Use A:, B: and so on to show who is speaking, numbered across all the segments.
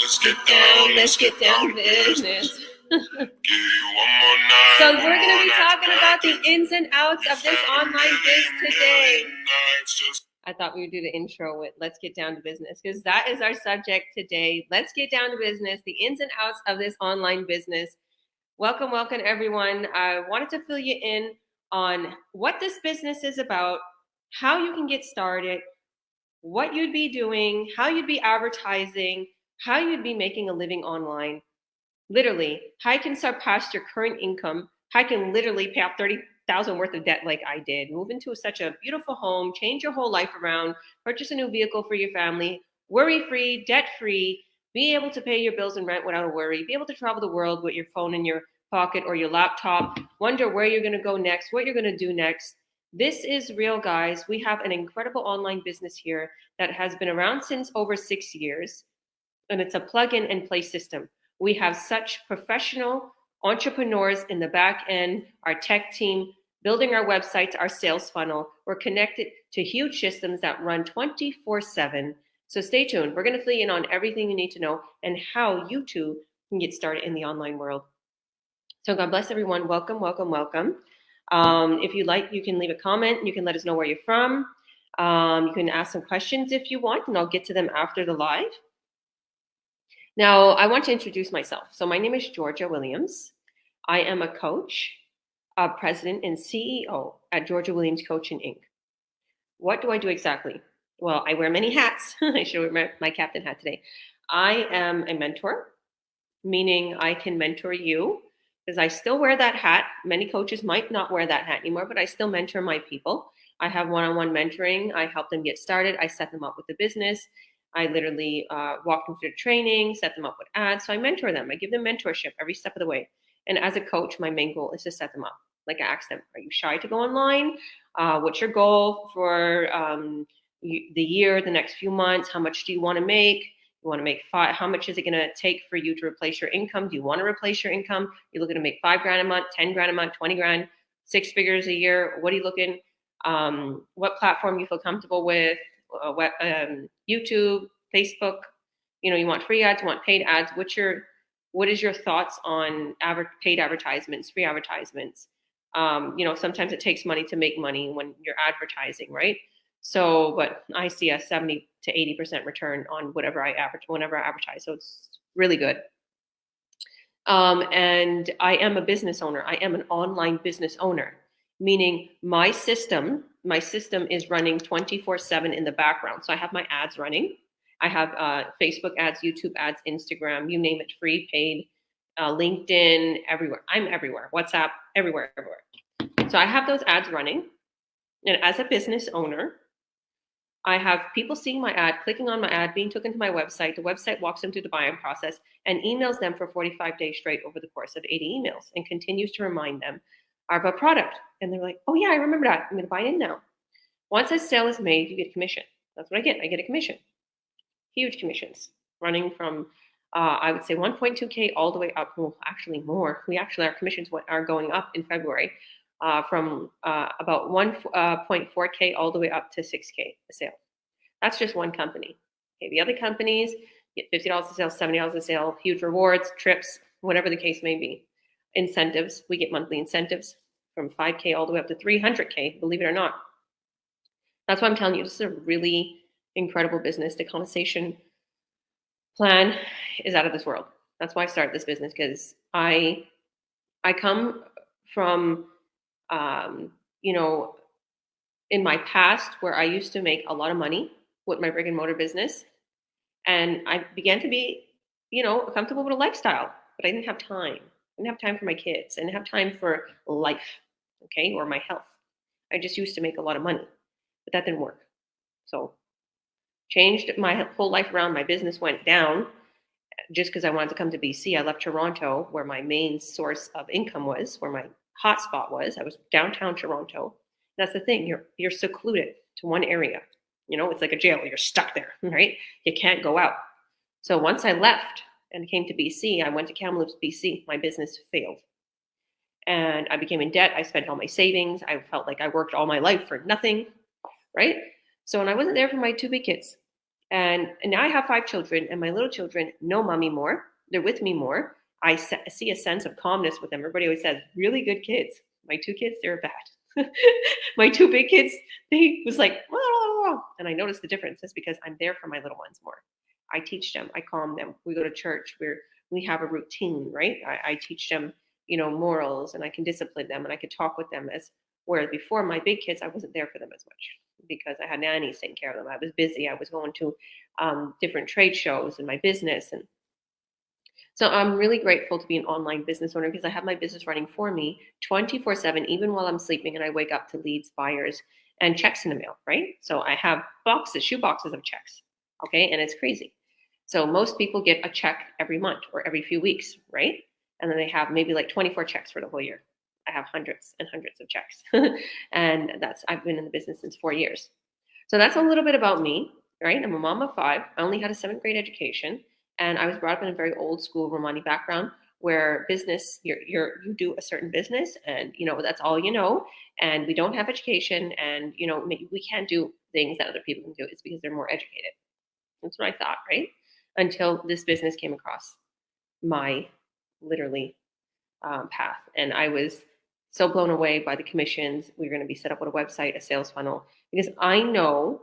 A: Let's get down to business. So we're going to be talking about the ins and outs of this online biz today. I thought we would do the intro with let's get down to business because that is our subject today. Let's get down to business, the ins and outs of this online business. Welcome everyone. I wanted to fill you in on what this business is about, how you can get started, what you'd be doing, how you'd be advertising, how you'd be making a living online. Literally, how you can surpass your current income, how you can literally pay off $30,000 worth of debt like I did, move into such a beautiful home, change your whole life around, purchase a new vehicle for your family, worry-free, debt-free, be able to pay your bills and rent without a worry, be able to travel the world with your phone in your pocket or your laptop, wonder where you're going to go next, what you're going to do next. This is real, guys. We have an incredible online business here that has been around since over 6 years, and it's a plug-in and play system. We have such professional entrepreneurs in the back end, our tech team, building our websites, our sales funnel. We're connected to huge systems that run 24/7. So stay tuned. We're going to fill you in on everything you need to know and how you too can get started in the online world. So God bless everyone. Welcome. If you like, you can leave a comment. You can let us know where you're from. You can ask some questions if you want, and I'll get to them after the live. Now, I want to introduce myself. So my name is Georgia Williams. I am a coach, a president, and CEO at Georgia Williams Coaching Inc. What do I do exactly? Well, I wear many hats. I should wear my captain hat today. I am a mentor, meaning I can mentor you because I still wear that hat. Many coaches might not wear that hat anymore, but I still mentor my people. I have one-on-one mentoring. I help them get started. I set them up with the business. I literally walk them through training, set them up with ads. So I mentor them. I give them mentorship every step of the way. And as a coach, my main goal is to set them up. Like I ask them, are you shy to go online? What's your goal for the year, the next few months? How much do you want to make? You want to make how much is it going to take for you to replace your income? Do you want to replace your income? You're looking to make $5,000 a month, $10,000 a month, $20,000, 6 figures a year. What are you looking? What platform you feel comfortable with? YouTube, Facebook, you want free ads, you want paid ads. What is your thoughts on paid advertisements, free advertisements? Sometimes it takes money to make money when you're advertising, right? So, but I see a 70 to 80% return on whenever I advertise. So it's really good. And I am a business owner. I am an online business owner, meaning my system is running 24/7 in the background. So I have my ads running. I have Facebook ads, YouTube ads, Instagram, you name it, free, paid, LinkedIn, everywhere. I'm everywhere. WhatsApp, everywhere. So I have those ads running. And as a business owner, I have people seeing my ad, clicking on my ad, being taken to my website. The website walks them through the buying process and emails them for 45 days straight over the course of 80 emails and continues to remind them of a product. And they're like, oh yeah, I remember that. I'm going to buy in now. Once a sale is made, you get a commission. That's what I get. I get a commission. Huge commissions running from, I would say 1.2K all the way up. Well, actually more. Our commissions are going up in February from about 1.4K all the way up to 6K a sale. That's just one company. Okay, the other companies get $50 a sale, $70 a sale, huge rewards, trips, whatever the case may be. Incentives, we get monthly incentives from 5K all the way up to 300K, believe it or not. That's why I'm telling you, this is a really incredible business. The compensation plan is out of this world. That's why I started this business, because I come from, in my past where I used to make a lot of money with my brick and mortar business. And I began to be, comfortable with a lifestyle, but I didn't have time. I didn't have time for my kids. I didn't have time for life, okay, or my health. I just used to make a lot of money, but that didn't work. So changed my whole life around. My business went down just because I wanted to come to BC. I left Toronto, where my main source of income was, where my hotspot was. I was downtown Toronto. That's the thing. You're secluded to one area. It's like a jail. You're stuck there, right? You can't go out. So once I left and came to BC, I went to Kamloops, BC. My business failed. And I became in debt. I spent all my savings. I felt like I worked all my life for nothing, right? So, and I wasn't there for my 2 big kids. And now I have 5 children, and my little children know mommy more. They're with me more. I see a sense of calmness with them. Everybody always says, really good kids. My 2 kids, they're bad. My 2 big kids, they was like, whoa. And I noticed the difference. It's because I'm there for my little ones more. I teach them. I calm them. We go to church. We have a routine, right? I teach them, morals, and I can discipline them, and I could talk with them as where before my big kids, I wasn't there for them as much because I had nannies taking care of them. I was busy. I was going to different trade shows in my business. And so I'm really grateful to be an online business owner because I have my business running for me 24/7, even while I'm sleeping, and I wake up to leads, buyers, and checks in the mail, right? So I have shoe boxes of checks, okay? And it's crazy. So most people get a check every month or every few weeks, right? And then they have maybe like 24 checks for the whole year. I have hundreds and hundreds of checks. And I've been in the business since 4 years. So that's a little bit about me, right? I'm a mom of 5. I only had a 7th grade education, and I was brought up in a very old school Romani background where business, you do a certain business, and that's all you know, and we don't have education, and we can't do things that other people can do. It's because they're more educated. That's what I thought, right? Until this business came across my literally path, and I was so blown away by the commissions. We're going to be set up with a website, a sales funnel, because I know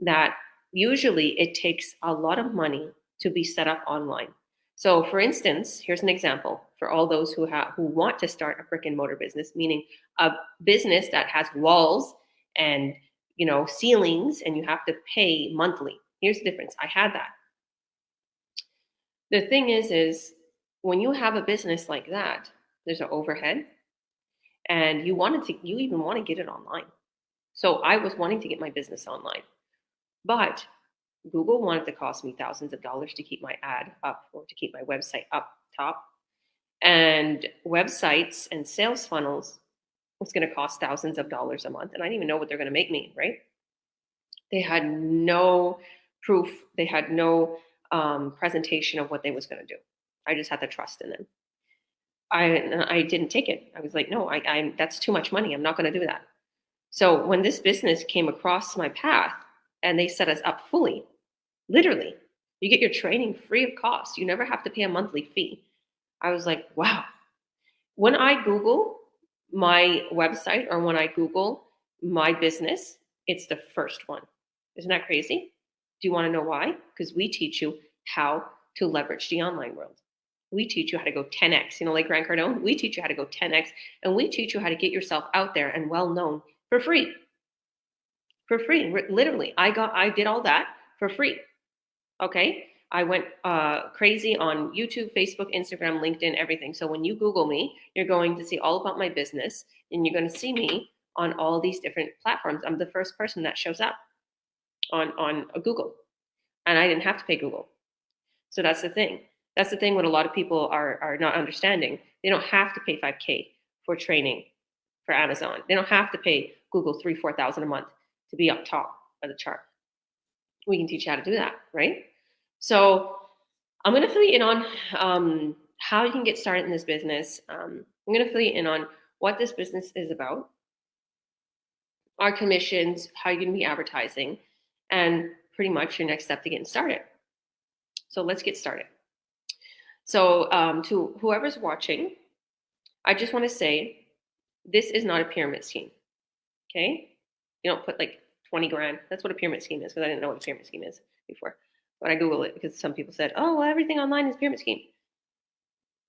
A: that usually it takes a lot of money to be set up online. So, for instance, here's an example for all those who want to start a brick and mortar business, meaning a business that has walls and ceilings, and you have to pay monthly. Here's the difference. I had that. The thing is when you have a business like that, there's an overhead, and you even want to get it online. So I was wanting to get my business online, but Google wanted to cost me thousands of dollars to keep my ad up or to keep my website up top. And websites and sales funnels was going to cost thousands of dollars a month. And I didn't even know what they're going to make me, right? They had no proof. They had no presentation of what they was going to do. I just had to trust in them. I didn't take it. I was like, no, that's too much money. I'm not going to do that. So when this business came across my path and they set us up fully, literally, you get your training free of cost. You never have to pay a monthly fee. I was like, wow. When I Google my website or when I Google my business, it's the first one. Isn't that crazy? Do you want to know why? Because we teach you how to leverage the online world. We teach you how to go 10x, like Grant Cardone. We teach you how to go 10x, and we teach you how to get yourself out there and well known for free. For free, literally. I did all that for free. Okay, I went crazy on YouTube, Facebook, Instagram, LinkedIn, everything. So when you Google me, you're going to see all about my business, and you're going to see me on all these different platforms. I'm the first person that shows up on Google, and I didn't have to pay Google. So that's the thing. That's the thing what a lot of people are not understanding. They don't have to pay $5,000 for training for Amazon. They don't have to pay Google $3,000-4,000 a month to be up top of the chart. We can teach you how to do that, right? So I'm going to fill you in on how you can get started in this business. I'm going to fill you in on what this business is about, our commissions, how you're going to be advertising, and pretty much your next step to getting started. So let's get started. So to whoever's watching, I just want to say this is not a pyramid scheme, okay? You don't put like 20 grand. That's what a pyramid scheme is, because I didn't know what a pyramid scheme is before. But I Googled it because some people said, oh, well, everything online is pyramid scheme.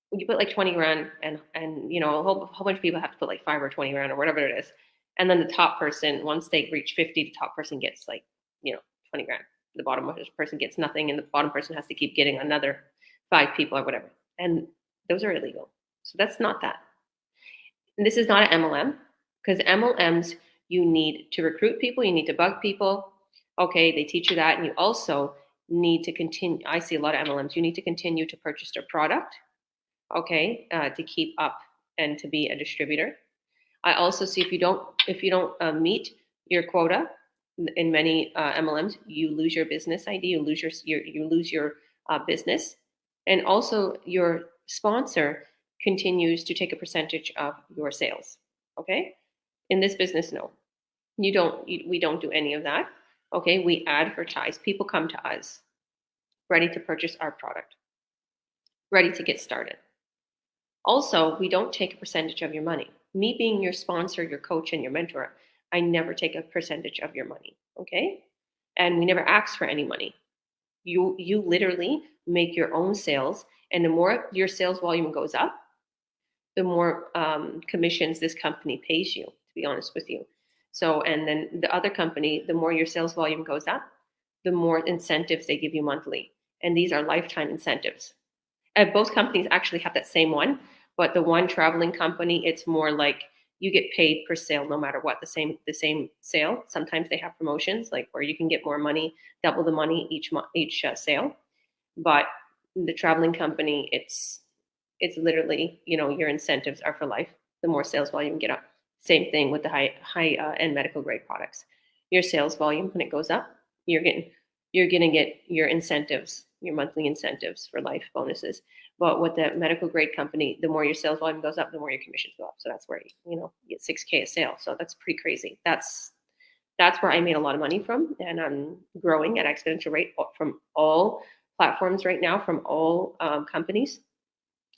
A: When you put like 20 grand and a whole bunch of people have to put like 5 or 20 grand or whatever it is. And then the top person, once they reach 50, the top person gets like, 20 grand. The bottom person gets nothing, and the bottom person has to keep getting another 5 people or whatever. And those are illegal. So that's not that. And this is not an MLM, because MLMs, you need to recruit people, you need to bug people. Okay, they teach you that. And you also need to continue. I see a lot of MLMs. You need to continue to purchase their product, okay, to keep up and to be a distributor. I also see if you don't meet your quota in many MLMs, you lose your business ID, you lose your business, and also your sponsor continues to take a percentage of your sales. Okay, in this business, no, we don't do any of that. Okay, we advertise. People come to us ready to purchase our product, ready to get started. Also, we don't take a percentage of your money. Me being your sponsor, your coach, and your mentor, I never take a percentage of your money. Okay, and we never ask for any money. You literally make your own sales, and the more your sales volume goes up, the more commissions this company pays you, to be honest with you. So, and then the other company, the more your sales volume goes up, the more incentives they give you monthly. And these are lifetime incentives. And both companies actually have that same one, but the one traveling company, it's more like you get paid per sale no matter what, the same sale. Sometimes they have promotions like where you can get more money, double the money each sale. But the traveling company, it's literally, your incentives are for life. The more sales volume you get up. Same thing with the high end medical grade products. Your sales volume, when it goes up, you're gonna get your incentives, your monthly incentives for life bonuses. But with the medical grade company, the more your sales volume goes up, the more your commissions go up. So that's where you get 6K a sale. So that's pretty crazy. That's where I made a lot of money from, and I'm growing at exponential rate from all platforms right now, from all companies.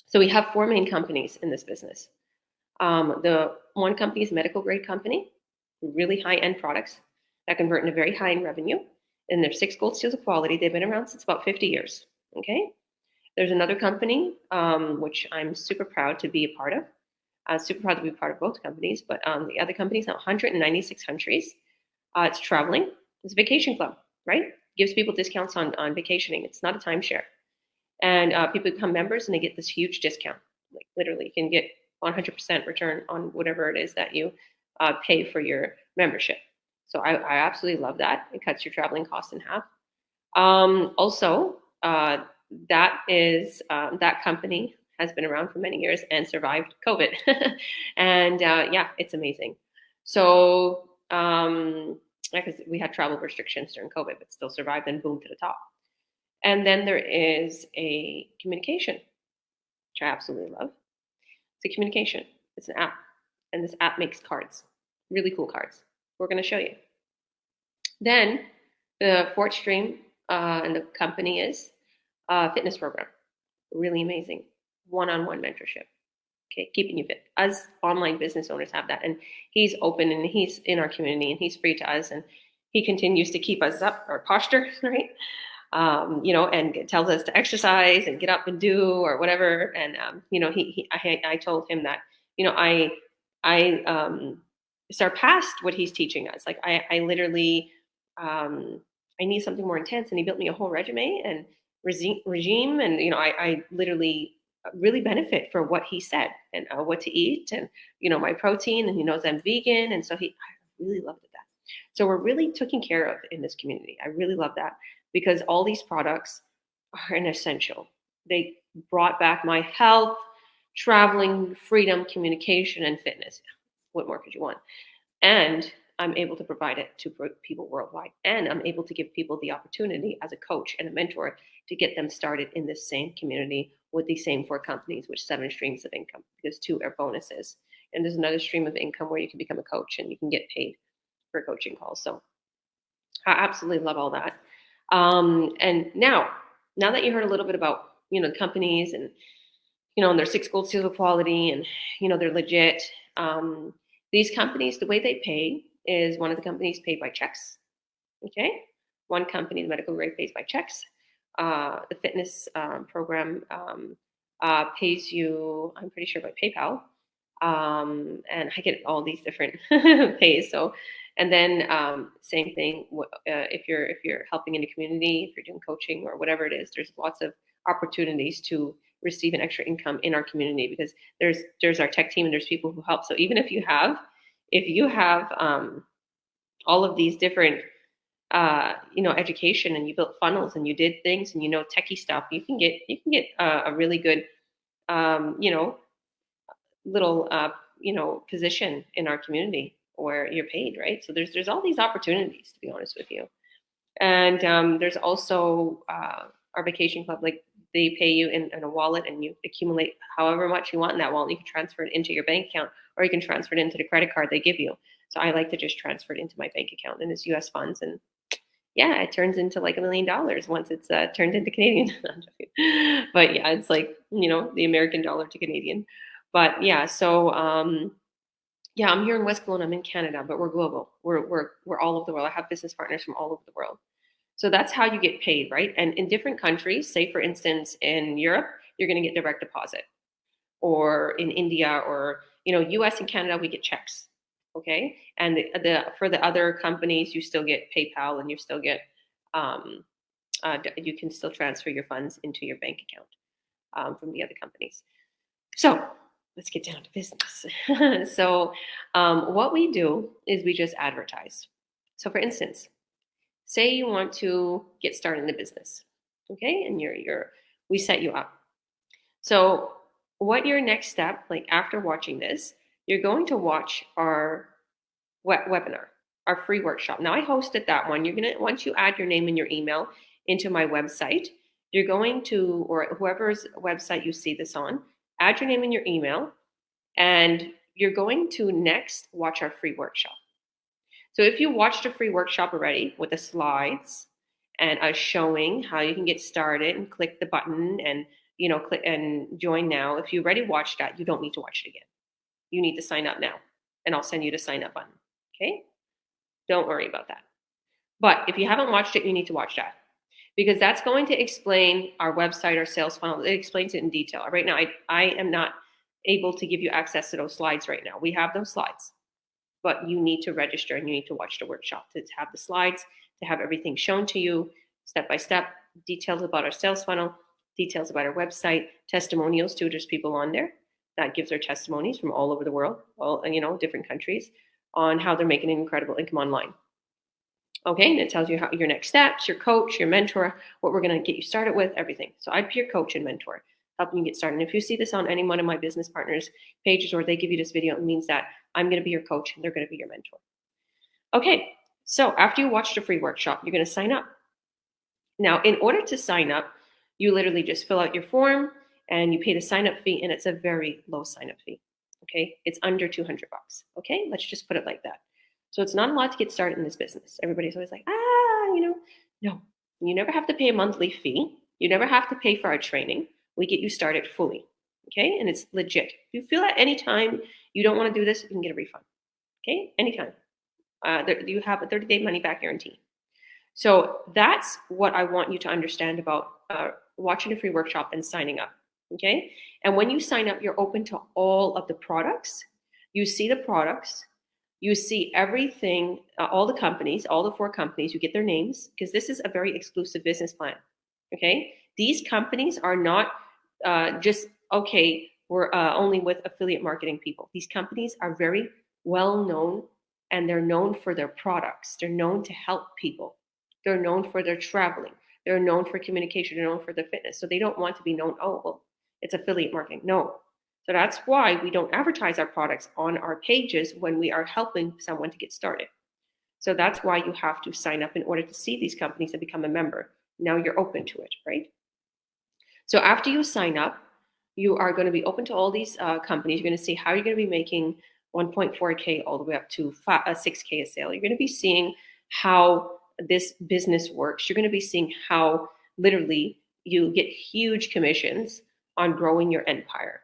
A: So we have four main companies in this business. The one company is medical grade company, really high end products that convert into very high end revenue. And they're 6 gold seals of quality. They've been around since about 50 years. Okay. There's another company, which I'm super proud to be a part of. Super proud to be part of both companies. But the other company is in 196 countries. It's traveling. It's a vacation club, right? Gives people discounts on vacationing. It's not a timeshare. And people become members and they get this huge discount. Like literally, you can get 100% return on whatever it is that you pay for your membership. So I absolutely love that. It cuts your traveling costs in half. Also, that company has been around for many years and survived COVID. And yeah, it's amazing. So because we had travel restrictions during COVID, but still survived and boomed to the top. And then there is a communication, which I absolutely love. It's a communication. It's an app. And this app makes cards, really cool cards. We're going to show you. Then the fourth stream and the company is a fitness program. Really amazing. One-on-one mentorship. Okay, keeping you fit. Us online business owners have that. And he's open and he's in our community and he's free to us. And he continues to keep us up, our posture, right? And tells us to exercise and get up and do or whatever. And I told him that I surpassed what he's teaching us. Like I literally I need something more intense, and he built me a whole regimen and regime, and I literally really benefit for what he said and what to eat, and my protein, and he knows I'm vegan, and so I really loved that. So we're really taken care of in this community. I really love that. Because all these products are an essential. They brought back my health, traveling, freedom, communication, and fitness. What more could you want? And I'm able to provide it to people worldwide. And I'm able to give people the opportunity as a coach and a mentor to get them started in this same community with these same four companies with 7 streams of income, because 2 are bonuses. And there's another stream of income where you can become a coach and you can get paid for coaching calls. So I absolutely love all that. And now that you heard a little bit about, the companies and, and their 6 gold seals of quality and, they're legit. These companies, the way they pay is one of the companies paid by checks. Okay. One company, the medical grade, pays by checks. The fitness program pays you, I'm pretty sure, by PayPal. And I get all these different pays. So, and then same thing if you're helping in a community, if you're doing coaching or whatever it is, there's lots of opportunities to receive an extra income in our community, because there's our tech team and there's people who help. So even if you have all of these different education, and you built funnels and you did things and techie stuff, you can get a really good little position in our community where you're paid, right? So there's all these opportunities, to be honest with you. And there's also our vacation club. Like they pay you in a wallet, and you accumulate however much you want in that wallet. You can transfer it into your bank account, or you can transfer it into the credit card they give you. So I like to just transfer it into my bank account, and it's US funds, and yeah, it turns into like $1 million once it's turned into Canadian. But yeah, it's like, the American dollar to Canadian. But yeah, so yeah, I'm here in West Kelowna. I'm in Canada, but we're global. We're all over the world. I have business partners from all over the world. So that's how you get paid, right? And in different countries, say for instance in Europe, you're going to get direct deposit, or in India, or US and Canada, we get checks. Okay, and the for the other companies, you still get PayPal, and you still get you can still transfer your funds into your bank account from the other companies. So let's get down to business. So what we do is we just advertise. So for instance, say you want to get started in the business, okay, and we set you up. So what your next step, like after watching this, you're going to watch our webinar, our free workshop. Now I hosted that one. You're gonna, once you add your name and your email into my website, you're going to, or whoever's website you see this on, add your name and your email, and you're going to next watch our free workshop. So if you watched a free workshop already with the slides and us showing how you can get started and click the button and click and join now, if you already watched that, you don't need to watch it again. You need to sign up now, and I'll send you the sign up button. Okay? Don't worry about that. But if you haven't watched it, you need to watch that, because that's going to explain our website, our sales funnel. It explains it in detail. Right now, I am not able to give you access to those slides right now. We have those slides, but you need to register and you need to watch the workshop to have the slides, to have everything shown to you step by step, details about our sales funnel, details about our website, testimonials too. There's people on there that gives their testimonies from all over the world, all different countries, on how they're making an incredible income online. Okay, and it tells you how your next steps, your coach, your mentor, what we're going to get you started with, everything. So I'd be your coach and mentor, helping you get started. And if you see this on any one of my business partners' pages, or they give you this video, it means that I'm going to be your coach and they're going to be your mentor. Okay, so after you watch the free workshop, you're going to sign up. Now, in order to sign up, you literally just fill out your form and you pay the sign up fee, and it's a very low sign up fee. Okay, it's under $200. Okay, let's just put it like that. So it's not a lot to get started in this business. Everybody's always like, no, you never have to pay a monthly fee. You never have to pay for our training. We get you started fully. Okay, and it's legit. If you feel at any time you don't want to do this, you can get a refund. Okay, anytime. You have a 30-day money back guarantee. So that's what I want you to understand about watching a free workshop and signing up. Okay, and when you sign up, you're open to all of the products. You see the products. You see everything, all the companies, all the 4 companies, you get their names, because this is a very exclusive business plan. Okay, these companies are not just, okay, we're only with affiliate marketing people. These companies are very well known, and they're known for their products. They're known to help people. They're known for their traveling. They're known for communication. They're known for their fitness. So they don't want to be known, oh, well, it's affiliate marketing. No. So that's why we don't advertise our products on our pages when we are helping someone to get started. So that's why you have to sign up in order to see these companies and become a member. Now you're open to it, right? So after you sign up, you are going to be open to all these companies. You're going to see how you're going to be making 1.4K all the way up to 6K a sale. You're going to be seeing how this business works. You're going to be seeing how literally you get huge commissions on growing your empire.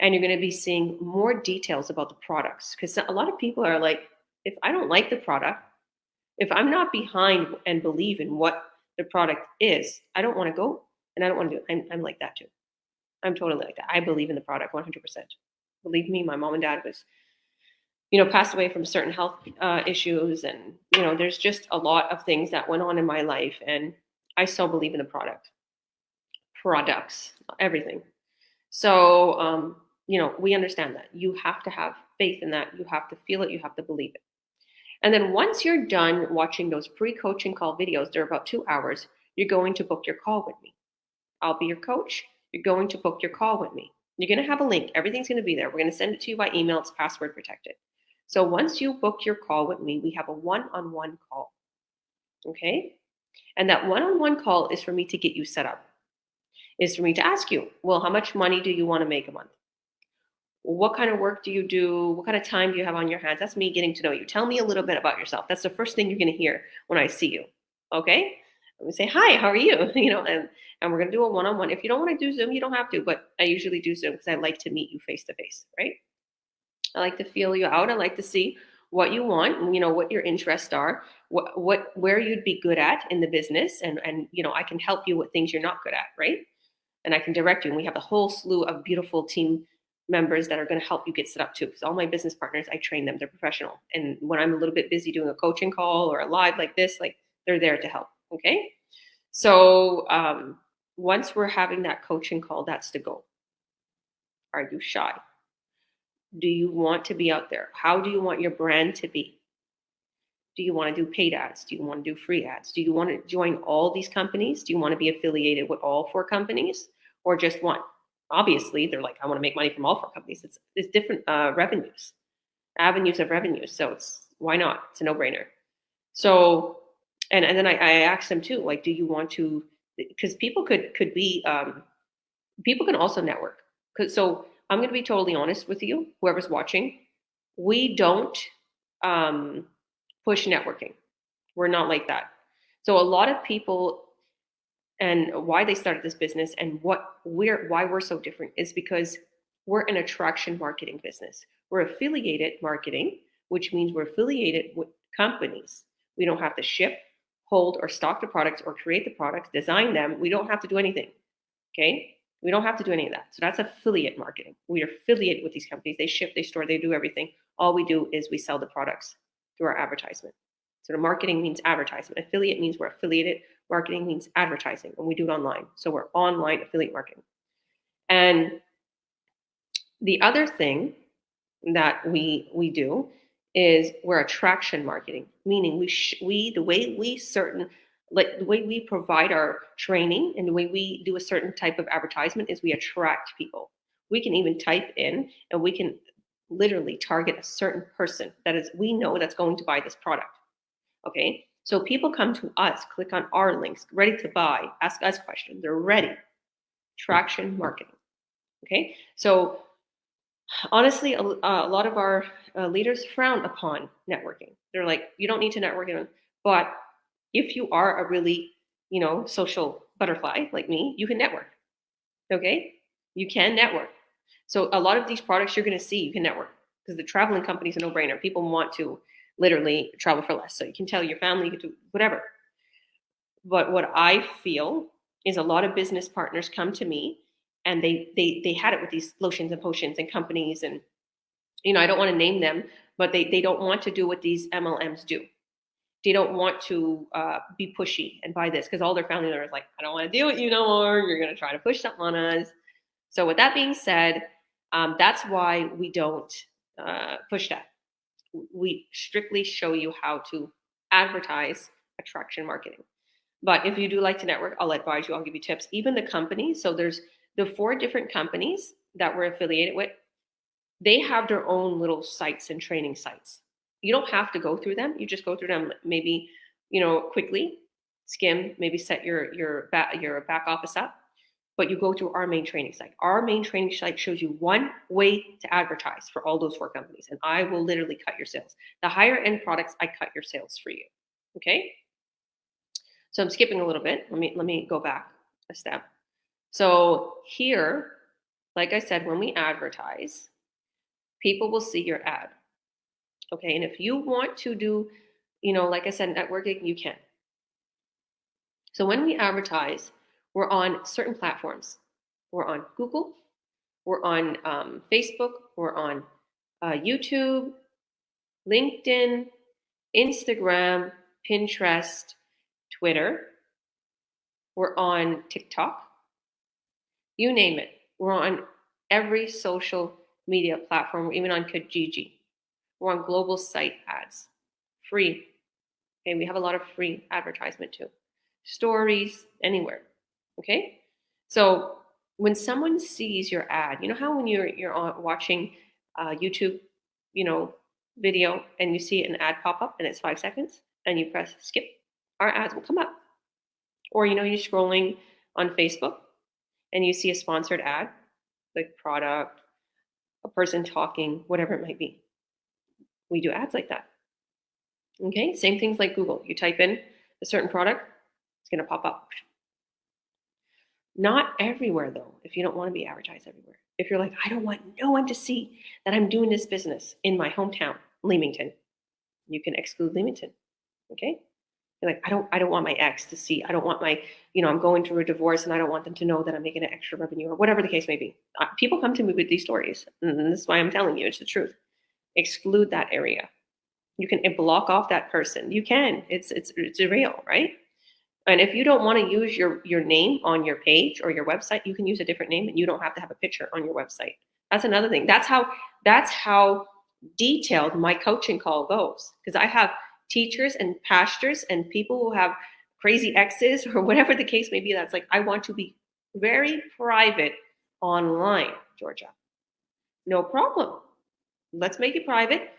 A: And you're going to be seeing more details about the products, because a lot of people are like, if I don't like the product, if I'm not behind and believe in what the product is, I don't want to go, and I don't want to do it. I'm like that too. I'm totally like that. I believe in the product 100%. Believe me, my mom and dad was, passed away from certain health issues, and there's just a lot of things that went on in my life, and I so believe in the products, everything. So we understand that you have to have faith in that. You have to feel it. You have to believe it. And then once you're done watching those pre-coaching call videos, they're about 2 hours, you're going to book your call with me. I'll be your coach. You're going to book your call with me. You're going to have a link. Everything's going to be there. We're going to send it to you by email. It's password protected. So once you book your call with me, we have a one-on-one call. Okay? And that one-on-one call is for me to get you set up. Is for me to ask you, well, how much money do you want to make a month? What kind of work do you do? What kind of time do you have on your hands? That's me getting to know you. Tell me a little bit about yourself. That's the first thing you're going to hear when I see you. Okay. We say, hi, how are you? And we're going to do a one-on-one. If you don't want to do Zoom, you don't have to, but I usually do Zoom because I like to meet you face to face, right? I like to feel you out. I like to see what you want, and, what your interests are, where you'd be good at in the business. And, I can help you with things you're not good at, right? And I can direct you. And we have a whole slew of beautiful team members that are going to help you get set up too. Because all my business partners, I train them. They're professional. And when I'm a little bit busy doing a coaching call or a live like this, like they're there to help. Okay. So once we're having that coaching call, that's the goal. Are you shy? Do you want to be out there? How do you want your brand to be? Do you want to do paid ads? Do you want to do free ads? Do you want to join all these companies? Do you want to be affiliated with all 4 companies or just one? Obviously, they're like, I want to make money from all 4 companies. It's different avenues of revenue. So why not? It's a no-brainer. So, and then I asked them too, like, do you want to, because people could be, people can also network. So I'm going to be totally honest with you, whoever's watching, we don't push networking. We're not like that. So a lot of people, and why they started this business and why we're so different is because we're an attraction marketing business. We're affiliated marketing, which means we're affiliated with companies. We don't have to ship, hold, or stock the products or create the products, design them. We don't have to do anything. Okay. We don't have to do any of that. So that's affiliate marketing. We are affiliated with these companies. They ship, they store, they do everything. All we do is we sell the products through our advertisement. So the marketing means advertisement. Affiliate means we're affiliated. Marketing means advertising, and we do it online. So we're online affiliate marketing. And the other thing that we do is we're attraction marketing, meaning the way we provide our training and the way we do a certain type of advertisement is we attract people. We can even type in and we can literally target a certain person we know that's going to buy this product. Okay. So people come to us, click on our links, ready to buy, ask us questions. They're ready. Traction marketing. Okay. So honestly, a lot of our leaders frown upon networking. They're like, you don't need to network. But if you are a really, social butterfly like me, you can network. Okay. You can network. So a lot of these products you're going to see, you can network because the traveling company is a no-brainer. People want to literally travel for less. So you can tell your family, you can do whatever. But what I feel is a lot of business partners come to me and they had it with these lotions and potions and companies. And, I don't want to name them, but they don't want to do what these MLMs do. They don't want to be pushy and buy this because all their family members are like, I don't want to deal with you no more. You're going to try to push something on us. So with that being said, that's why we don't push that. We strictly show you how to advertise attraction marketing. But if you do like to network, I'll advise you, I'll give you tips. Even the companies, so there's the 4 different companies that we're affiliated with, they have their own little sites and training sites. You don't have to go through them. You just go through them maybe, quickly, skim, maybe set your back office up, but you go through our main training site. Our main training site shows you one way to advertise for all those 4 companies, and I will literally cut your sales. The higher end products, I cut your sales for you. Okay? So I'm skipping a little bit. Let me go back a step. So here, like I said, when we advertise, people will see your ad. Okay, and if you want to do, like I said, networking, you can. So when we advertise, we're on certain platforms. We're on Google, we're on Facebook, we're on YouTube, LinkedIn, Instagram, Pinterest, Twitter. We're on TikTok. You name it. We're on every social media platform. We're even on Kijiji. We're on global site ads. Free. Okay, we have a lot of free advertisement too. Stories, anywhere. Okay? So when someone sees your ad, you know how when you're watching YouTube, video and you see an ad pop up and it's 5 seconds and you press skip, our ads will come up. Or you're scrolling on Facebook and you see a sponsored ad, like product, a person talking, whatever it might be. We do ads like that. Okay, same things like Google. You type in a certain product, it's going to pop up. Not everywhere, though, if you don't want to be advertised everywhere. If you're like, I don't want no one to see that I'm doing this business in my hometown, Leamington, you can exclude Leamington. Okay? You're like, I don't want my ex to see. I don't want my, I'm going through a divorce and I don't want them to know that I'm making an extra revenue or whatever the case may be. People come to me with these stories. And this is why I'm telling you, it's the truth. Exclude that area. You can block off that person. You can. It's real, right? And if you don't want to use your name on your page or your website, you can use a different name and you don't have to have a picture on your website. That's another thing. That's how detailed my coaching call goes. Because I have teachers and pastors and people who have crazy exes or whatever the case may be. That's like, I want to be very private online, Georgia. No problem. Let's make it private.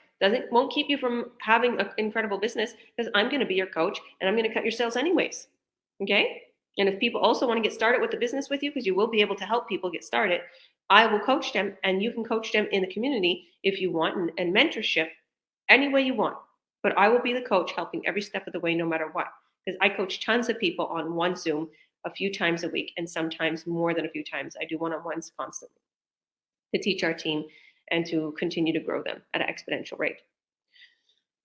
A: Won't keep you from having an incredible business because I'm going to be your coach and I'm going to cut your sales anyways. Okay? And if people also want to get started with the business with you, because you will be able to help people get started, I will coach them and you can coach them in the community if you want and mentorship any way you want. But I will be the coach helping every step of the way, no matter what. Because I coach tons of people on one Zoom a few times a week and sometimes more than a few times. I do one-on-ones constantly to teach our team and to continue to grow them at an exponential rate.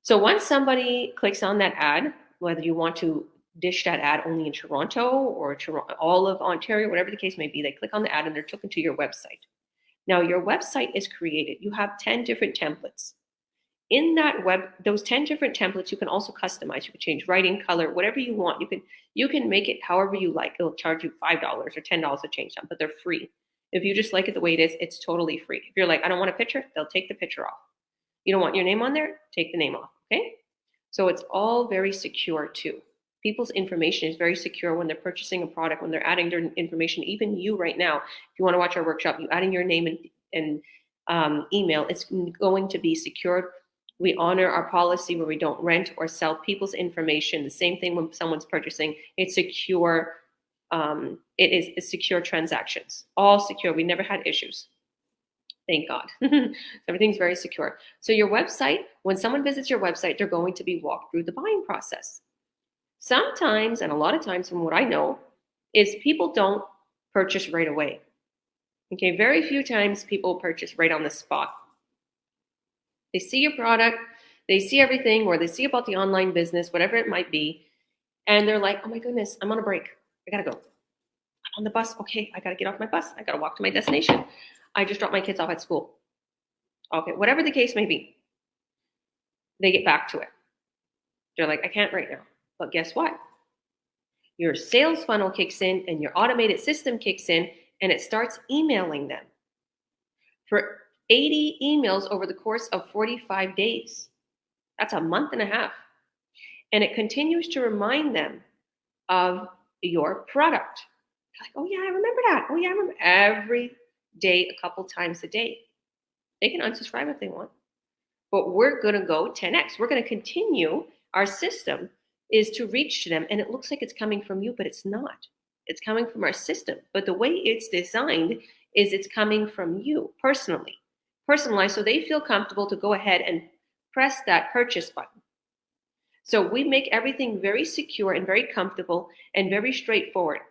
A: So once somebody clicks on that ad, whether you want to dish that ad only in Toronto or all of Ontario, whatever the case may be, they click on the ad and they're taken to your website. Now your website is created. You have 10 different templates. In that those 10 different templates, you can also customize. You can change writing, color, whatever you want. You can make it however you like. It'll charge you $5 or $10 to change them, but they're free. If you just like it the way it is, it's totally free. If you're like, I don't want a picture, they'll take the picture off. You don't want your name on there, take the name off, okay? So it's all very secure too. People's information is very secure when they're purchasing a product, when they're adding their information. Even you right now, if you want to watch our workshop, you adding your name and email, it's going to be secured. We honor our policy where we don't rent or sell people's information. The same thing when someone's purchasing. It's secure. It's secure transactions. All secure. We never had issues. Thank God. Everything's very secure. So your website, when someone visits your website, they're going to be walked through the buying process. Sometimes, and a lot of times from what I know, is people don't purchase right away. Okay, very few times people purchase right on the spot. They see your product, they see everything, or they see about the online business, whatever it might be, and they're like, oh my goodness, I'm on a break. I gotta go. I'm on the bus. Okay, I gotta get off my bus. I gotta walk to my destination. I just dropped my kids off at school. Okay, whatever the case may be, they get back to it. They're like, I can't right now. But guess what? Your sales funnel kicks in and your automated system kicks in and it starts emailing them for 80 emails over the course of 45 days. That's a month and a half. And it continues to remind them of your product. Like, oh yeah, I remember that. Oh yeah, I remember every day, a couple times a day. They can unsubscribe if they want. But we're going to go 10x. We're going to continue. Our system is to reach to them. And it looks like it's coming from you, but it's not. It's coming from our system. But the way it's designed is it's coming from you personally. Personalized, so they feel comfortable to go ahead and press that purchase button. So we make everything very secure and very comfortable and very straightforward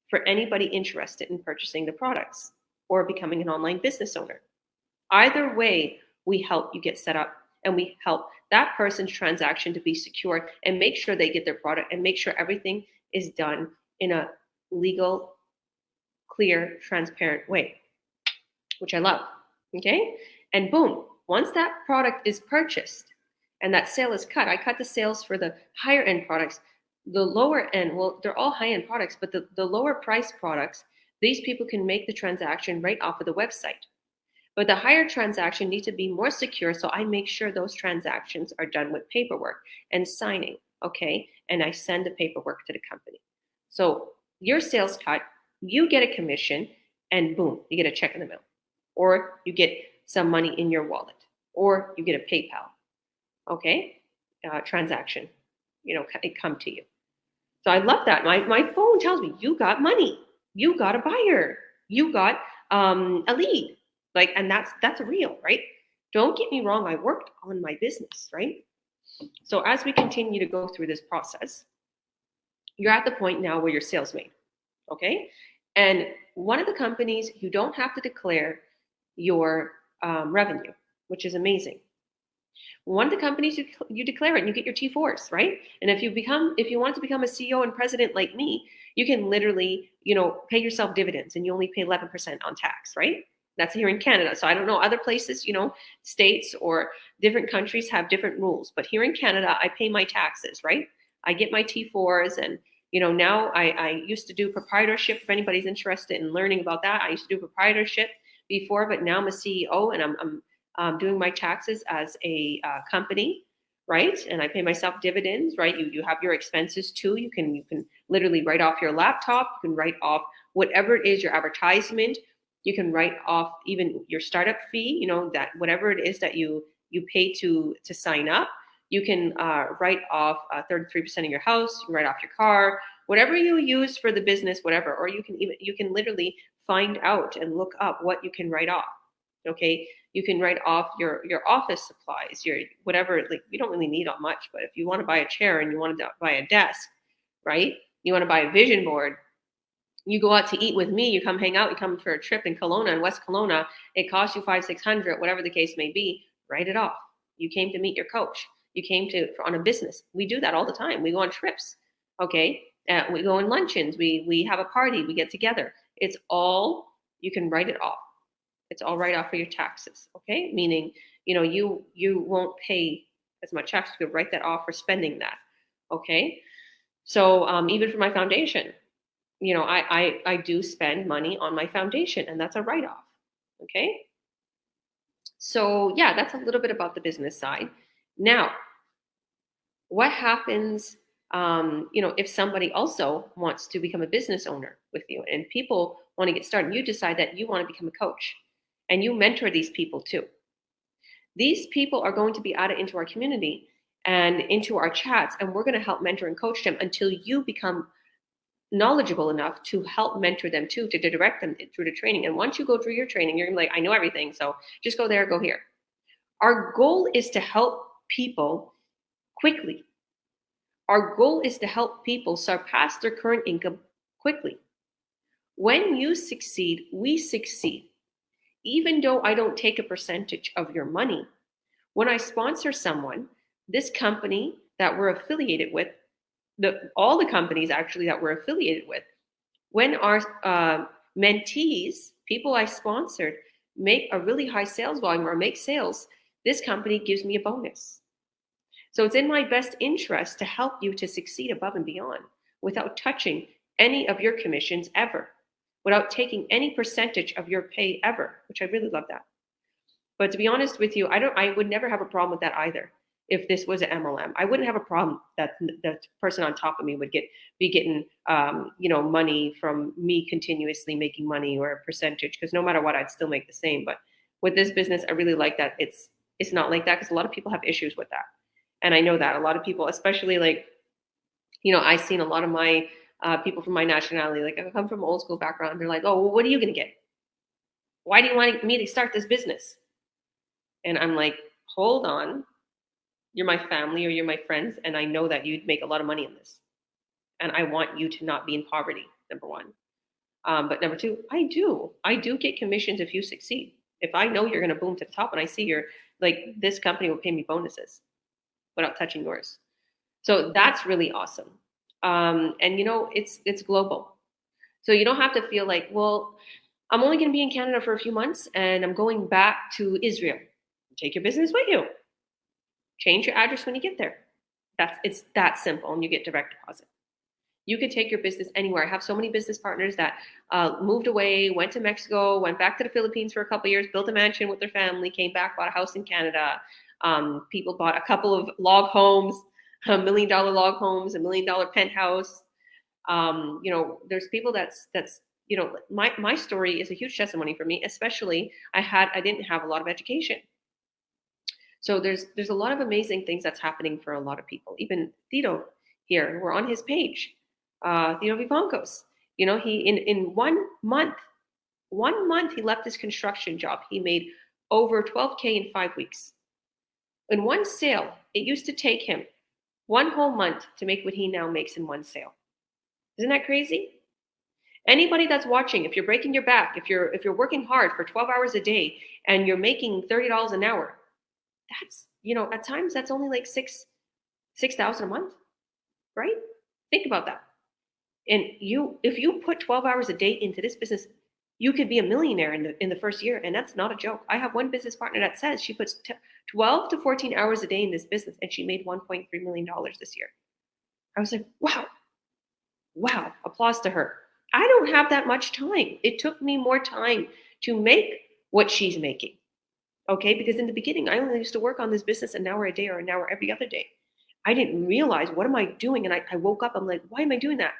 A: for anybody interested in purchasing the products or becoming an online business owner. Either way, we help you get set up and we help that person's transaction to be secure and make sure they get their product and make sure everything is done in a legal, clear, transparent way, which I love. Okay. And boom, once that product is purchased and that sale is cut, I cut the sales for the higher end products. The lower end, well, they're all high end products, but the lower price products, these people can make the transaction right off of the website. But the higher transaction needs to be more secure. So I make sure those transactions are done with paperwork and signing. Okay. And I send the paperwork to the company. So your sales cut, you get a commission and boom, you get a check in the mail. Or you get some money in your wallet, or you get a PayPal, okay, transaction, it come to you. So I love that. My phone tells me you got money, you got a buyer, you got a lead, and that's real, right? Don't get me wrong. I worked on my business, right? So as we continue to go through this process, you're at the point now where you're sales made. Okay. And one of the companies, you don't have to declare your revenue, which is amazing. One of the companies, you declare it and you get your T4s, right? And if you want to become a CEO and president like me, you can literally, pay yourself dividends and you only pay 11% on tax, right? That's here in Canada. So I don't know other places, states or different countries have different rules. But here in Canada, I pay my taxes, right? I get my T4s and now I used to do proprietorship. If anybody's interested in learning about that, I used to do proprietorship before, but now I'm a CEO and I'm doing my taxes as a company, right? And I pay myself dividends, right? You have your expenses too. You can literally write off your laptop. You can write off whatever it is, your advertisement. You can write off even your startup fee. That whatever it is that you pay to sign up. You can write off 33% of your house. You can write off your car, whatever you use for the business, whatever. Or you can literally find out and look up what you can write off. Okay, you can write off your office supplies, your whatever. Like, you don't really need much, but if you want to buy a chair and you want to buy a desk, right? You want to buy a vision board. You go out to eat with me. You come hang out. You come for a trip in Kelowna, in West Kelowna. It costs you $500-600, whatever the case may be. Write it off. You came to meet your coach. You came on a business. We do that all the time. We go on trips. Okay, we go on luncheons. We have a party. We get together. It's all, you can write it off. It's all right off for your taxes. Okay, meaning you won't pay as much tax. You could write that off for spending that. Okay, so even for my foundation, I do spend money on my foundation, and that's a write off. Okay, so yeah, that's a little bit about the business side. Now, what happens, if somebody also wants to become a business owner with you and people want to get started, you decide that you want to become a coach and you mentor these people too. These people are going to be added into our community and into our chats, and we're going to help mentor and coach them until you become knowledgeable enough to help mentor them too, to direct them through the training. And once you go through your training, you're going to be like, I know everything, so just go there, go here. Our goal is to help people quickly. Our goal is to help people surpass their current income quickly. When you succeed, we succeed. Even though I don't take a percentage of your money, when I sponsor someone, this company that we're affiliated with, all the companies actually that we're affiliated with, when our mentees, people I sponsored, make a really high sales volume or make sales, this company gives me a bonus. So it's in my best interest to help you to succeed above and beyond without touching any of your commissions ever, without taking any percentage of your pay ever, which I really love that. But to be honest with you, I would never have a problem with that either. If this was an MLM, I wouldn't have a problem that the person on top of me would be getting money from me continuously making money or a percentage, because no matter what, I'd still make the same. But with this business, I really like that it's not like that, because a lot of people have issues with that. And I know that a lot of people, especially I've seen a lot of my people from my nationality, like I come from an old school background. They're like, oh, well, what are you going to get? Why do you want me to start this business? And I'm like, hold on. You're my family or you're my friends. And I know that you'd make a lot of money in this. And I want you to not be in poverty, number one. But number two, I do get commissions if you succeed. If I know you're going to boom to the top and I see you're like, this company will pay me bonuses without touching yours. So that's really awesome. And it's global. So you don't have to feel like, well, I'm only going to be in Canada for a few months and I'm going back to Israel. Take your business with you. Change your address when you get there. It's that simple, and you get direct deposit. You could take your business anywhere. I have so many business partners that moved away, went to Mexico, went back to the Philippines for a couple of years, built a mansion with their family, came back, bought a house in Canada. People bought a couple of log homes, $1 million log homes, $1 million penthouse. There's people that's my story is a huge testimony for me, especially I didn't have a lot of education. So there's a lot of amazing things that's happening for a lot of people. Even Tito here, we're on his page. Tito Vivancos, he in 1 month, he left his construction job. He made over $12K in 5 weeks. In one sale, it used to take him 1 whole month to make what he now makes in one sale. Isn't that crazy? Anybody that's watching, if you're breaking your back, if you're working hard for 12 hours a day and you're making $30 an hour, that's, at times that's only like 6,000 a month, right? Think about that. And if you put 12 hours a day into this business, you could be a millionaire in the first year, and that's not a joke. I have one business partner that says she puts 12 to 14 hours a day in this business, and she made $1.3 million this year. I was like, wow, applause to her. I don't have that much time. It took me more time to make what she's making. Okay, because in the beginning, I only used to work on this business an hour a day or an hour every other day. I didn't realize, what am I doing? And I woke up, I'm like, why am I doing that?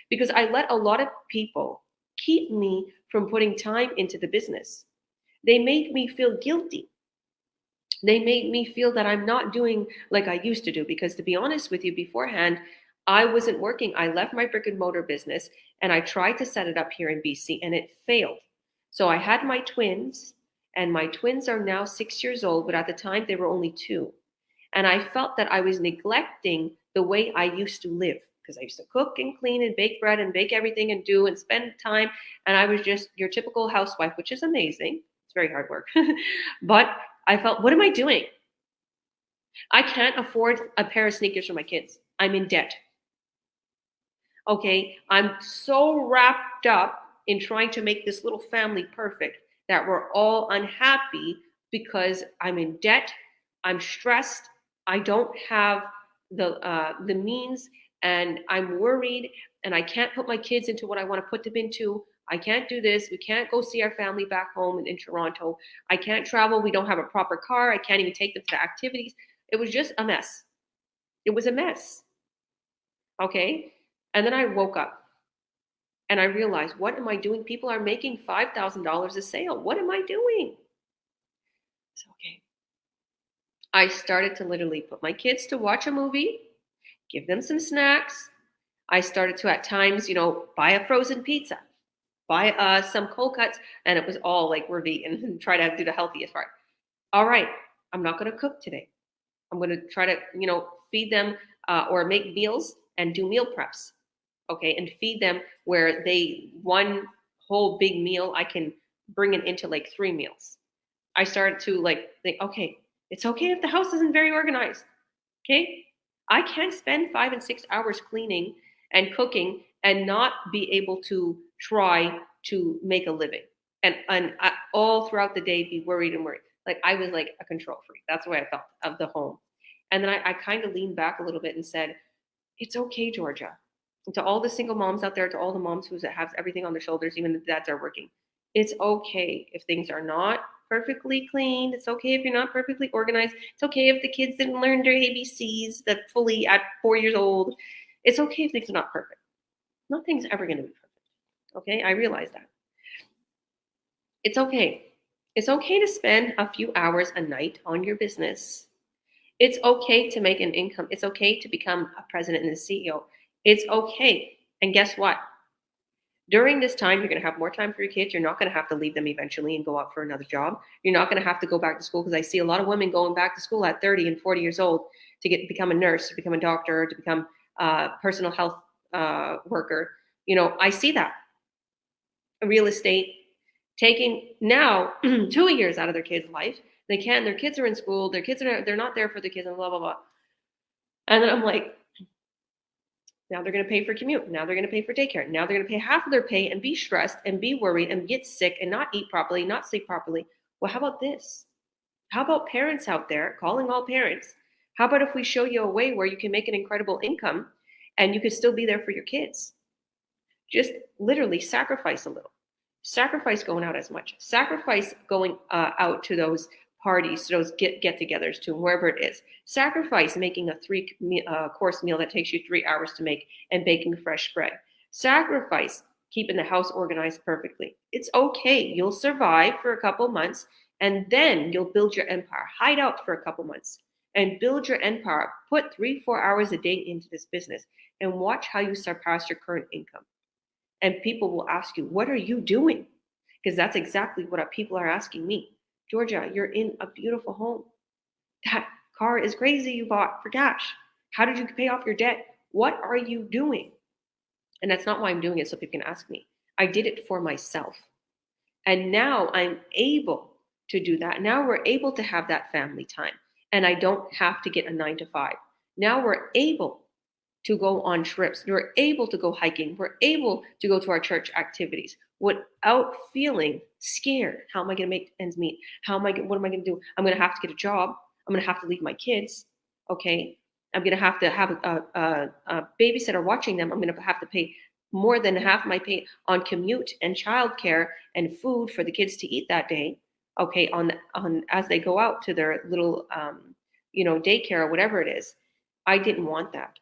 A: Because I let a lot of people keep me from putting time into the business. They made me feel guilty. They made me feel that I'm not doing like I used to do. Because to be honest with you, beforehand, I wasn't working. I left my brick and mortar business and I tried to set it up here in BC and it failed. So I had my twins, and my twins are now 6 years old, but at the time they were only 2. And I felt that I was neglecting the way I used to live, because I used to cook and clean and bake bread and bake everything and do and spend time. And I was just your typical housewife, which is amazing. It's very hard work. But I felt, what am I doing? I can't afford a pair of sneakers for my kids. I'm in debt. Okay, I'm so wrapped up in trying to make this little family perfect that we're all unhappy because I'm in debt, I'm stressed, I don't have the means, and I'm worried, and I can't put my kids into what I want to put them into. I can't do this. We can't go see our family back home in Toronto. I can't travel. We don't have a proper car. I can't even take them to the activities. It was just a mess. It was a mess. Okay. And then I woke up and I realized, what am I doing? People are making $5,000 a sale. What am I doing? So, okay. I started to literally put my kids to watch a movie, give them some snacks. I started to, at times, buy a frozen pizza, buy some cold cuts, and it was all like, we're vegan, and try to do the healthiest part. All right, I'm not going to cook today. I'm going to try to, feed them or make meals and do meal preps. Okay, and feed them where one whole big meal, I can bring it into like 3 meals. I started to think, okay, it's okay if the house isn't very organized. Okay, I can't spend 5 and 6 hours cleaning and cooking and not be able to try to make a living. And all throughout the day be worried and worried. Like I was like a control freak. That's the way I felt of the home. And then I kind of leaned back a little bit and said, it's okay, Georgia. And to all the single moms out there, to all the moms who have everything on their shoulders, even the dads are working. It's okay if things are not perfectly clean. It's okay if you're not perfectly organized. It's okay if the kids didn't learn their ABCs that fully at 4 years old. It's okay if things are not perfect. Nothing's ever going to be perfect. Okay, I realize that. It's okay. It's okay to spend a few hours a night on your business. It's okay to make an income. It's okay to become a president and a CEO. It's okay. And guess what? During this time, you're going to have more time for your kids. You're not going to have to leave them eventually and go out for another job. You're not going to have to go back to school, because I see a lot of women going back to school at 30 and 40 years old to become a nurse, to become a doctor, to become a personal health worker. I see that. Real estate, taking now 2 years out of their kids' life. Their kids are in school, they're not there for the kids, and blah, blah, blah. And then I'm like, now they're going to pay for commute. Now they're going to pay for daycare. Now they're going to pay half of their pay and be stressed and be worried and get sick and not eat properly, not sleep properly. Well, how about this? How about parents out there, calling all parents? How about if we show you a way where you can make an incredible income and you can still be there for your kids? Just literally sacrifice a little. Sacrifice going out as much. Sacrifice going out to those parties, to those get-togethers, to wherever it is. Sacrifice making a 3-course meal that takes you 3 hours to make and baking fresh bread. Sacrifice keeping the house organized perfectly. It's okay. You'll survive for a couple months, and then you'll build your empire. Hide out for a couple months and build your empire. Put 3-4 hours a day into this business and watch how you surpass your current income. And people will ask you, what are you doing? Because that's exactly what people are asking me. Georgia, you're in a beautiful home. That car is crazy you bought for cash. How did you pay off your debt? What are you doing? And that's not why I'm doing it so people can ask me. I did it for myself. And now I'm able to do that. Now we're able to have that family time. And I don't have to get a 9 to 5. Now we're able to go on trips. We're able to go hiking. We're able to go to our church activities without feeling scared. How am I going to make ends meet? What am I going to do? I'm going to have to get a job. I'm going to have to leave my kids. Okay. I'm going to have a babysitter watching them. I'm going to have to pay more than half my pay on commute and childcare and food for the kids to eat that day. Okay. On as they go out to their little, daycare or whatever it is. I didn't want that.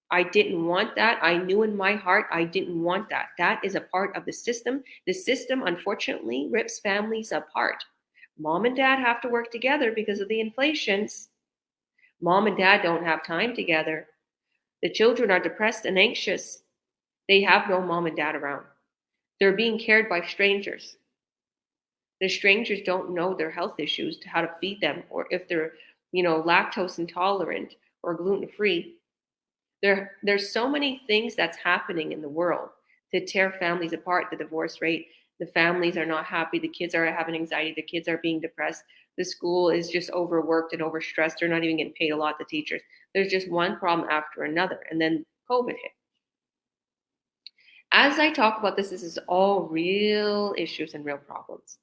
A: I didn't want that. I knew in my heart I didn't want that. That is a part of the system. The system, unfortunately, rips families apart. Mom and dad have to work together because of the inflations. Mom and dad don't have time together. The children are depressed and anxious. They have no mom and dad around. They're being cared by strangers. The strangers don't know their health issues, to how to feed them, or if they're, lactose intolerant or gluten free. There's so many things that's happening in the world to tear families apart. The divorce rate, the families are not happy, the kids are having anxiety, the kids are being depressed, the school is just overworked and overstressed, they're not even getting paid a lot, the teachers. There's just one problem after another, and then COVID hit. As I talk about this is all real issues and real problems.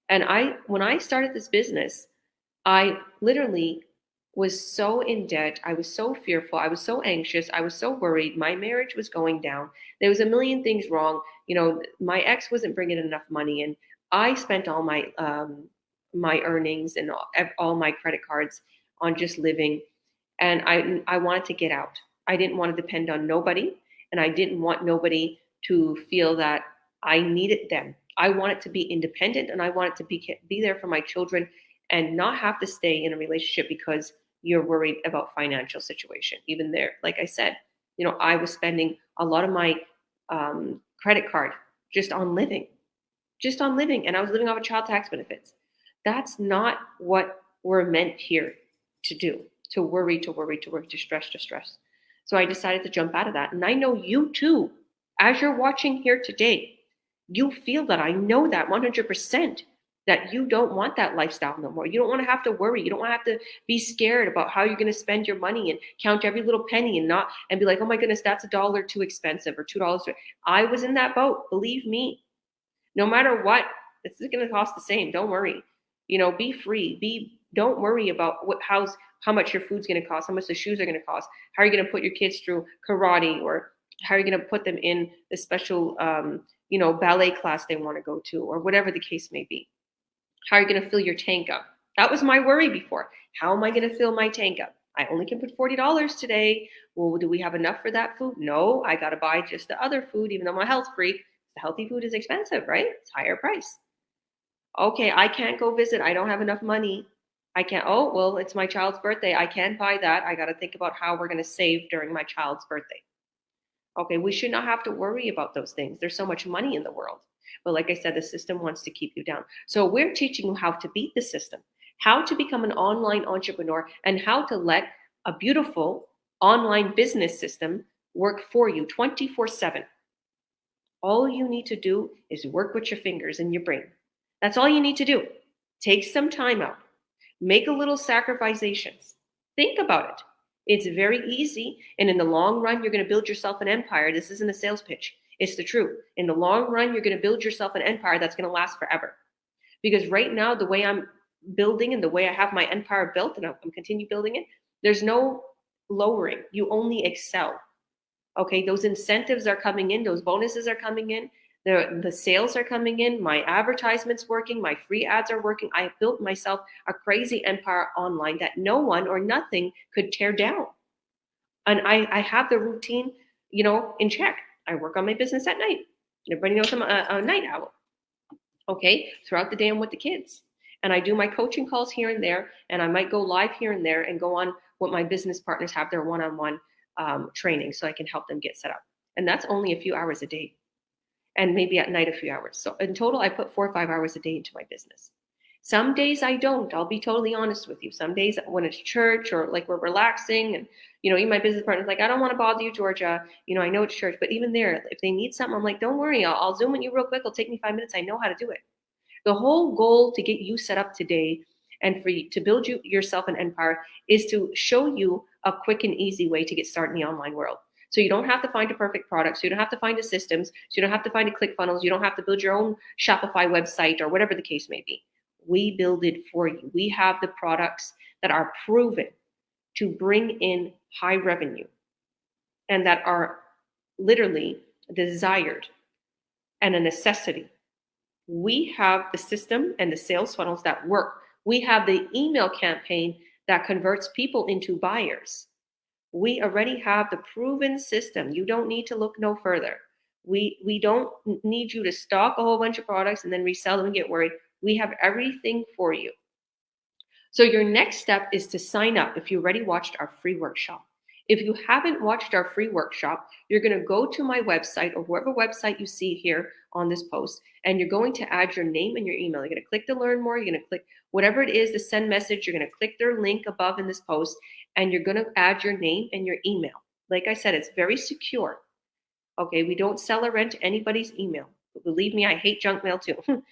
A: And when I started this business, I literally was so in debt. I was so fearful. I was so anxious. I was so worried. My marriage was going down. There was a million things wrong. My ex wasn't bringing enough money in. I spent all my earnings and all my credit cards on just living. And I wanted to get out. I didn't want to depend on nobody. And I didn't want nobody to feel that I needed them. I wanted to be independent, and I wanted to be there for my children and not have to stay in a relationship because you're worried about financial situation. Even there, like I said, I was spending a lot of my credit card just on living, and I was living off of child tax benefits. That's not what we're meant here to do, to worry, to stress. So I decided to jump out of that. And I know you too, as you're watching here today, you feel that. I know that 100%. That you don't want that lifestyle no more. You don't want to have to worry. You don't want to have to be scared about how you're going to spend your money and count every little penny and be like, oh my goodness, that's $1 too expensive or $2. I was in that boat. Believe me, no matter what, this is going to cost the same. Don't worry. Be free. Don't worry about how much your food's going to cost, how much the shoes are going to cost, how are you going to put your kids through karate, or how are you going to put them in the special, ballet class they want to go to, or whatever the case may be. How are you going to fill your tank up? That was my worry before. How am I going to fill my tank up? I only can put $40 today. Well, do we have enough for that food? No, I got to buy just the other food, even though I'm a health freak. The healthy food is expensive, right? It's higher price. Okay, I can't go visit. I don't have enough money. I can't. Oh, well, it's my child's birthday. I can't buy that. I got to think about how we're going to save during my child's birthday. Okay, we should not have to worry about those things. There's so much money in the world. But like I said, the system wants to keep you down. So we're teaching you how to beat the system, how to become an online entrepreneur, and how to let a beautiful online business system work for you 24/7. All you need to do is work with your fingers and your brain. That's all you need to do. Take some time out. Make a little sacrifices. Think about it. It's very easy. And in the long run, you're going to build yourself an empire. This isn't a sales pitch. It's the truth. In the long run, you're going to build yourself an empire that's going to last forever. Because right now, the way I'm building and the way I have my empire built, and I'm continue building it, there's no lowering. You only excel. Okay, those incentives are coming in. Those bonuses are coming in. The sales are coming in. My advertisements working. My free ads are working. I have built myself a crazy empire online that no one or nothing could tear down. And I have the routine, in check. I work on my business at night. Everybody knows I'm a night owl. Okay, throughout the day I'm with the kids. And I do my coaching calls here and there, and I might go live here and there and go on what my business partners have their one-on-one training so I can help them get set up. And that's only a few hours a day. And maybe at night a few hours. So in total, I put 4 or 5 hours a day into my business. Some days I don't. I'll be totally honest with you. Some days when it's church or like we're relaxing and, even my business partner's like, I don't want to bother you, Georgia. I know it's church, but even there, if they need something, I'm like, don't worry. I'll Zoom with you real quick. It'll take me 5 minutes. I know how to do it. The whole goal to get you set up today and for you to build yourself an empire is to show you a quick and easy way to get started in the online world. So you don't have to find a perfect product. So you don't have to find the systems. So you don't have to find a ClickFunnels. You don't have to build your own Shopify website or whatever the case may be. We build it for you. We have the products that are proven to bring in high revenue and that are literally desired and a necessity. We have the system and the sales funnels that work. We have the email campaign that converts people into buyers. We already have the proven system. You don't need to look no further. We don't need you to stock a whole bunch of products and then resell them and get worried. We have everything for you. So your next step is to sign up if you already watched our free workshop. If you haven't watched our free workshop, you're going to go to my website or whatever website you see here on this post, and you're going to add your name and your email. You're going to click to learn more. You're going to click whatever it is to send message. You're going to click their link above in this post, and you're going to add your name and your email. Like I said, it's very secure. Okay, we don't sell or rent anybody's email. But believe me, I hate junk mail too.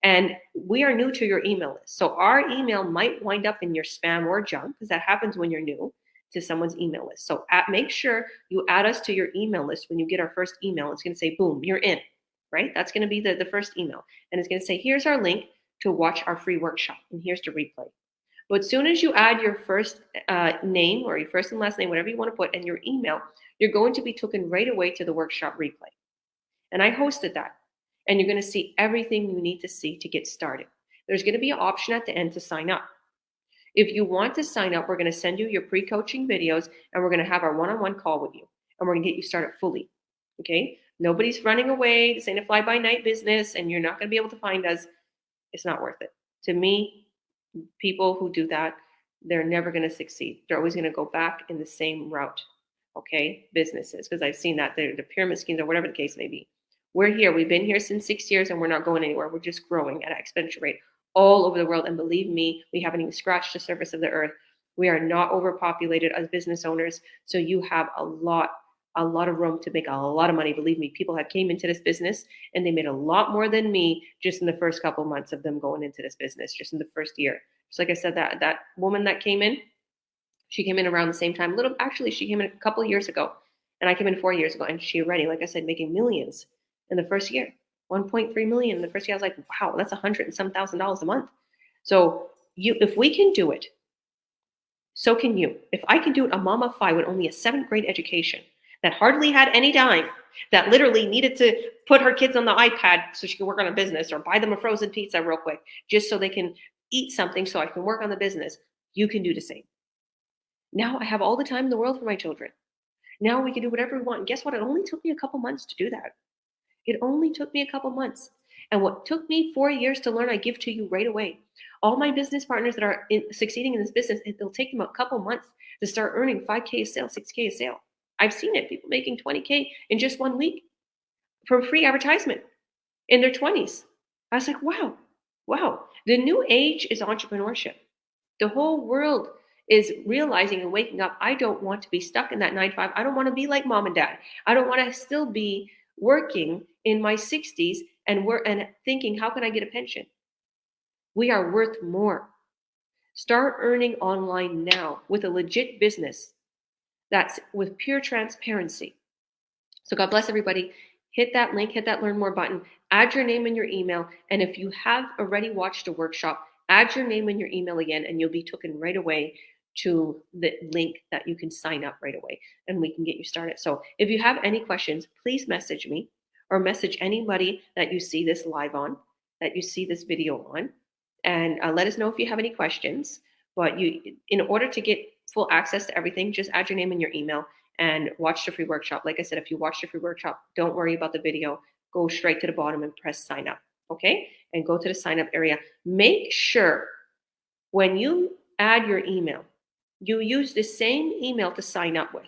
A: And we are new to your email list. So our email might wind up in your spam or junk because that happens when you're new to someone's email list. So make sure you add us to your email list when you get our first email. It's going to say, boom, you're in, right? That's going to be the first email. And it's going to say, here's our link to watch our free workshop. And here's the replay. But as soon as you add your first name or your first and last name, whatever you want to put, and your email, you're going to be taken right away to the workshop replay. And I hosted that. And you're going to see everything you need to see to get started. There's going to be an option at the end to sign up. If you want to sign up, we're going to send you your pre-coaching videos, and we're going to have our one-on-one call with you. And we're going to get you started fully. Okay? Nobody's running away. This ain't a fly-by-night business, and you're not going to be able to find us. It's not worth it. To me, people who do that, they're never going to succeed. They're always going to go back in the same route. Okay? Businesses, because I've seen that. The pyramid schemes or whatever the case may be. We're here. We've been here since 6 years, and we're not going anywhere. We're just growing at an exponential rate all over the world. And believe me, we haven't even scratched the surface of the earth. We are not overpopulated as business owners. So you have a lot of room to make a lot of money. Believe me, people have came into this business and they made a lot more than me just in the first couple of months of them going into this business, just in the first year. Just like I said, that woman that came in, she came in around the same time. She came in a couple of years ago, and I came in 4 years ago, and she already, like I said, making millions in the first year, 1.3 million in the first year. I was like, wow, that's $100,000 and some a month. So if we can do it, so can you. If I can do it, a mama of 5 with only a 7th grade education that hardly had any dime, that literally needed to put her kids on the iPad so she could work on a business or buy them a frozen pizza real quick, just so they can eat something so I can work on the business, you can do the same. Now I have all the time in the world for my children. Now we can do whatever we want. And guess what? It only took me a couple months to do that. It only took me a couple months. And what took me 4 years to learn, I give to you right away. All my business partners that are succeeding in this business, it'll take them a couple months to start earning 5K a sale, 6K a sale. I've seen it. People making 20K in just 1 week from free advertisement in their 20s. I was like, wow. The new age is entrepreneurship. The whole world is realizing and waking up. I don't want to be stuck in that 9 to 5. I don't want to be like mom and dad. I don't want to still be working in my 60s and thinking, how can I get a pension? We are worth more. Start earning online now with a legit business that's with pure transparency. So God bless everybody. Hit that link, hit that learn more button, add your name and your email. And if you have already watched a workshop, add your name and your email again, and you'll be taken right away to the link that you can sign up right away, and we can get you started. So if you have any questions, please message me or message anybody that you see this live on, that you see this video on, and let us know if you have any questions. But in order to get full access to everything, just add your name and your email and watch the free workshop. Like I said, if you watch the free workshop, don't worry about the video. Go straight to the bottom and press sign up, okay? And go to the sign up area. Make sure when you add your email, you use the same email to sign up with,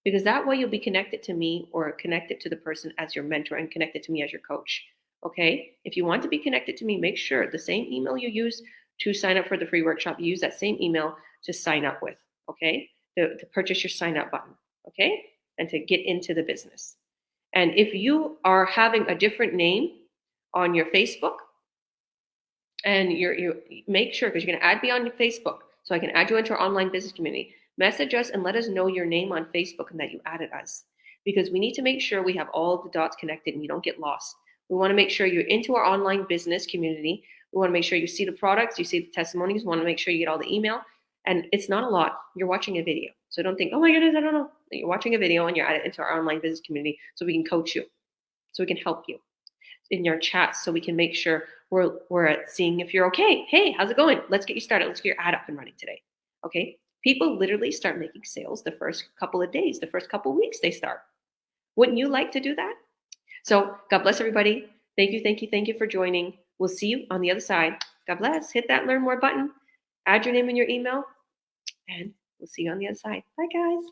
A: because that way you'll be connected to me or connected to the person as your mentor and connected to me as your coach. Okay. If you want to be connected to me, make sure the same email you use to sign up for the free workshop, you use that same email to sign up with. Okay. To purchase your sign up button. Okay. And to get into the business. And if you are having a different name on your Facebook, and you make sure, because you're going to add me on your Facebook, so I can add you into our online business community. Message us and let us know your name on Facebook and that you added us, because we need to make sure we have all the dots connected and you don't get lost. We want to make sure you're into our online business community. We want to make sure you see the products, you see the testimonies. We want to make sure you get all the email. And it's not a lot. You're watching a video. So don't think, oh my goodness, I don't know. You're watching a video and you're added into our online business community so we can coach you, so we can help you in your chats, so we can make sure we're seeing if you're okay. Hey, how's it going? Let's get you started. Let's get your ad up and running today. Okay. People literally start making sales the first couple of days, the first couple of weeks they start. Wouldn't you like to do that? So God bless everybody. Thank you, thank you, thank you for joining. We'll see you on the other side. God bless. Hit that learn more button. Add your name in your email. And we'll see you on the other side. Bye, guys.